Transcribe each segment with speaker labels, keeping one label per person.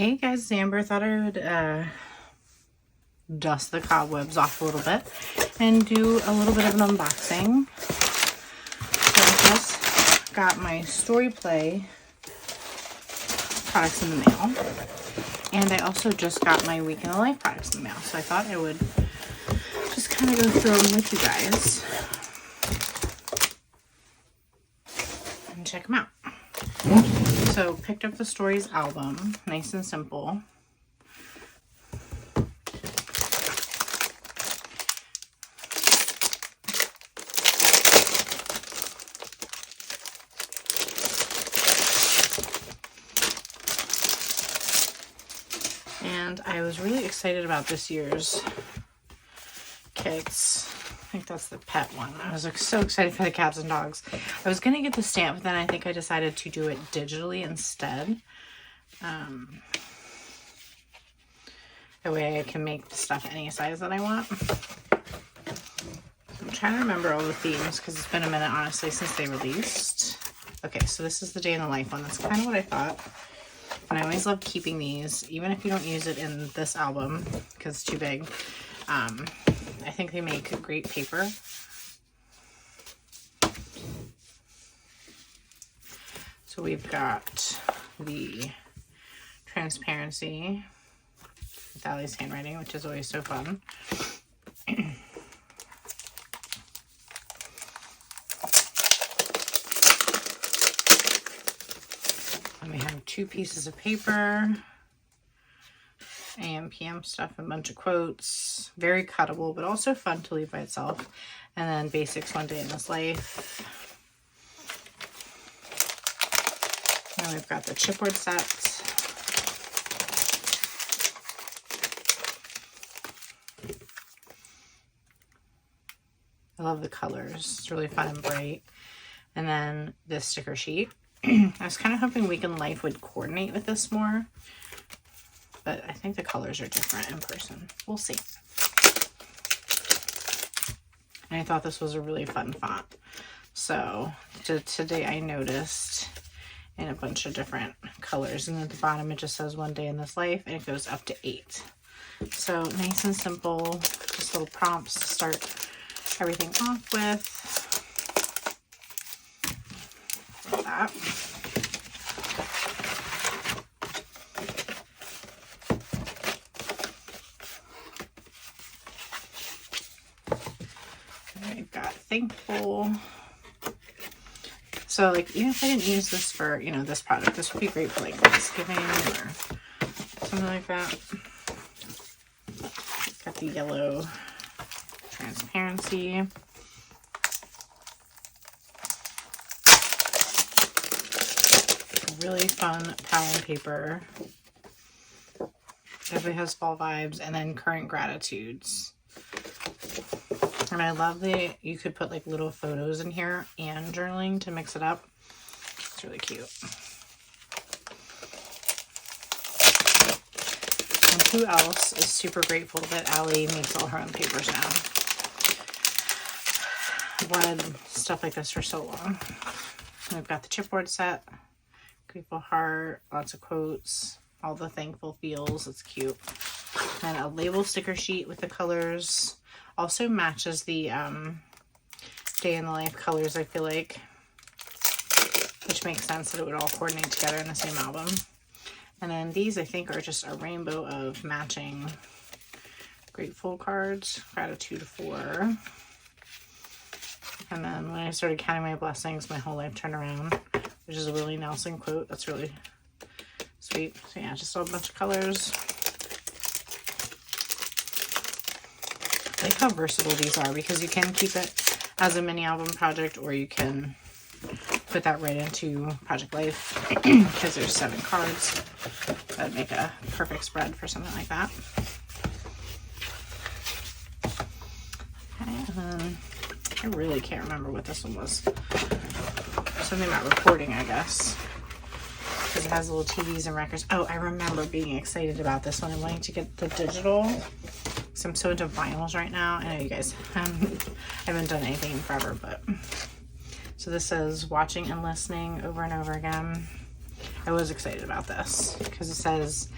Speaker 1: Hey guys, it's Amber. Thought I would dust the cobwebs off a little bit and do a little bit of an unboxing. So I just got my Story Play products in the mail, and I also just got my Week in the Life products in the mail. So I thought I would just kind of go through them with you guys and check them out. So picked up the Stories album, nice and simple. And I was really excited about this year's kits. I think that's the pet one. I was so excited for the cats and dogs. I was going to get the stamp, but then I think I decided to do it digitally instead. That way I can make the stuff any size that I want. I'm trying to remember all the themes because it's been a minute, honestly, since they released. Okay, so this is the Day in the Life one. That's kind of what I thought. And I always love keeping these, even if you don't use it in this album because it's too big. I think they make great paper. So we've got the transparency with Allie's handwriting, which is always so fun. And we have 2 pieces of paper. AM, PM stuff, a bunch of quotes, very cuttable, but also fun to leave by itself. And then basics, One Day in This Life. Now we've got the chipboard set. I love the colors. It's really fun and bright. And then this sticker sheet. I was kind of hoping Week in Life would coordinate with this more, but I think the colors are different in person. We'll see. And I thought this was a really fun font. So today I noticed in a bunch of different colors, and at the bottom it just says One Day in This Life, and it goes up to 8. So nice and simple, just little prompts to start everything off with. Like that. I've got thankful. So like, even if I didn't use this for, you know, this product, this would be great for like Thanksgiving or something like that. Got the yellow transparency. Really fun pattern paper. Definitely has fall vibes, and then current gratitudes. And I love that you could put like little photos in here and journaling to mix it up. It's really cute. And who else is super grateful that Allie makes all her own papers now? I've wanted stuff like this for so long. And we've got the chipboard set. Grateful heart, lots of quotes, all the thankful feels. It's cute. And a label sticker sheet with the colors. Also matches the Day in the Life colors, I feel like, which makes sense that it would all coordinate together in the same album. And then these, I think, are just a rainbow of matching grateful cards, gratitude for. And then when I started counting my blessings, my whole life turned around, which is a Willie Nelson quote. That's really sweet. So yeah, just a bunch of colors. I like how versatile these are because you can keep it as a mini album project, or you can put that right into Project Life because there's 7 cards. That'd make a perfect spread for something like that. Okay, and then I really can't remember what this one was. Something about recording, I guess, because it has little TVs and records. Oh, I remember being excited about this one and wanting to get the digital. So I'm so into vinyls right now. I know you guys haven't done anything in forever, but so this says watching and listening over and over again. I was excited about this because it says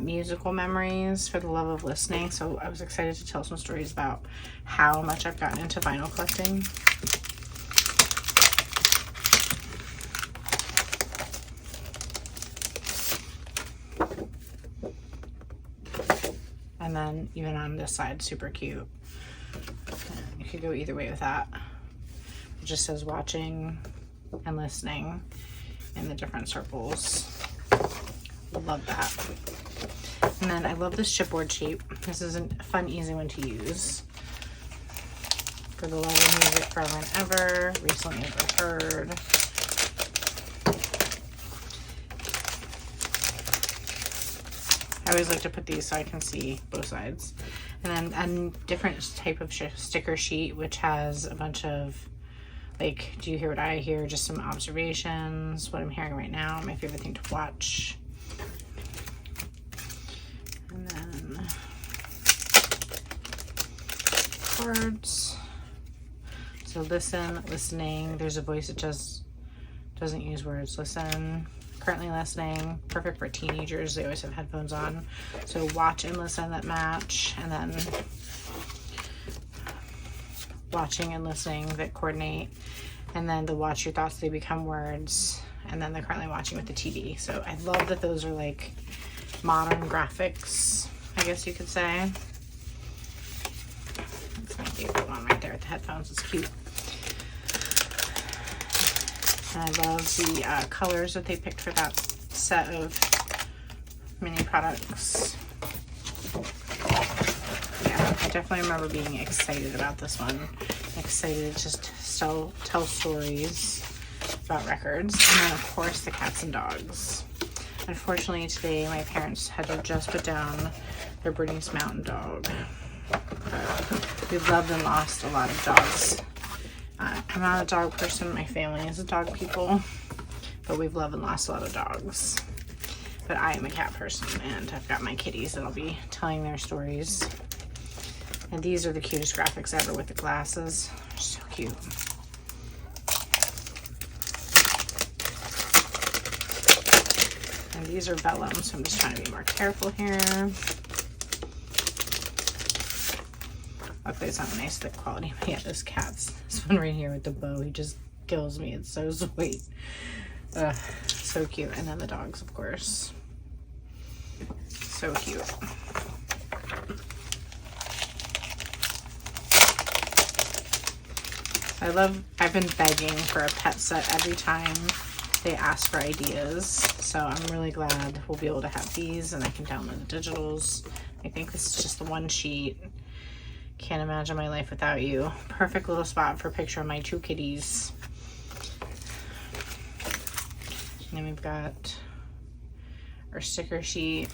Speaker 1: musical memories for the love of listening. So I was excited to tell some stories about how much I've gotten into vinyl collecting. And then even on this side, super cute. You could go either way with that. It just says watching and listening in the different circles. Love that. And then I love this chipboard shape. This is a fun, easy one to use. For the love of music, forever and ever, recently overheard. I always like to put these so I can see both sides. And then a different type of sticker sheet, which has a bunch of, like, do you hear what I hear? Just some observations, what I'm hearing right now, my favorite thing to watch. And then cards. So listen, listening. There's a voice that just doesn't use words. Listen. Currently listening. Perfect for teenagers. They always have headphones on. So watch and listen that match. And then watching and listening that coordinate. And then the watch your thoughts, they become words. And then they're currently watching with the TV. So I love that those are like modern graphics, I guess you could say. That's my favorite one right there with the headphones. It's cute. And I love the colors that they picked for that set of mini products. Yeah, I definitely remember being excited about this one. Excited to just tell stories about records. And then, of course, the cats and dogs. Unfortunately, today my parents had to just put down their Bernese Mountain Dog. We've loved and lost a lot of dogs. I'm not a dog person. My family is a dog people, but we've loved and lost a lot of dogs. But I am a cat person, and I've got my kitties that I'll be telling their stories. And these are the cutest graphics ever with the glasses. They're so cute. And these are vellum, so I'm just trying to be more careful here. Luckily, it's not a nice thick quality. But yeah, this cat's, this one right here with the bow, he just kills me. It's so sweet. So cute. And then the dogs, of course. So cute. I've been begging for a pet set every time they ask for ideas. So I'm really glad we'll be able to have these and I can download the digitals. I think this is just the one sheet. Can't imagine my life without you. Perfect little spot for a picture of my two kitties. And then we've got our sticker sheet.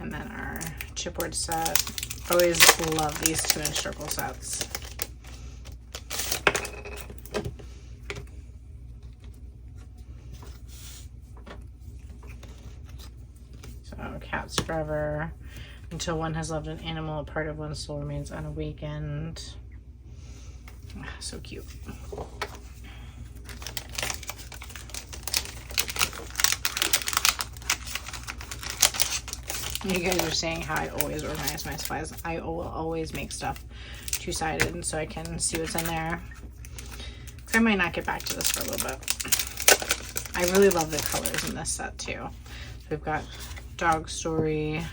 Speaker 1: And then our chipboard set. Always love these 2-inch circle sets. So cats forever. Until one has loved an animal, a part of one's soul remains unawakened. So cute. You guys are saying how I always organize my supplies. I will always make stuff two-sided so I can see what's in there. I might not get back to this for a little bit. I really love the colors in this set too. So we've got dog story.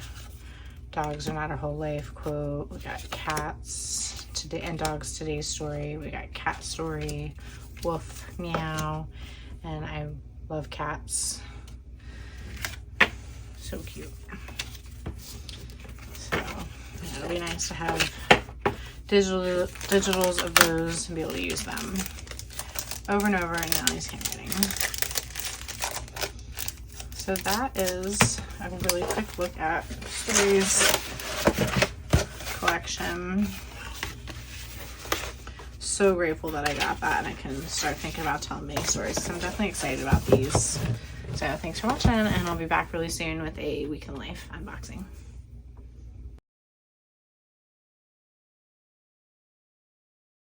Speaker 1: Dogs are not our whole life quote. We got cats today and dogs today's story. We got cat story, woof, meow, and I love cats. So cute. So yeah, it'll be nice to have digitals of those and be able to use them over and over in Nellie's handwriting. So that is a really quick look at Stories collection. So grateful that I got that and I can start thinking about telling mini stories. So I'm definitely excited about these. So thanks for watching and I'll be back really soon with a Week in Life unboxing.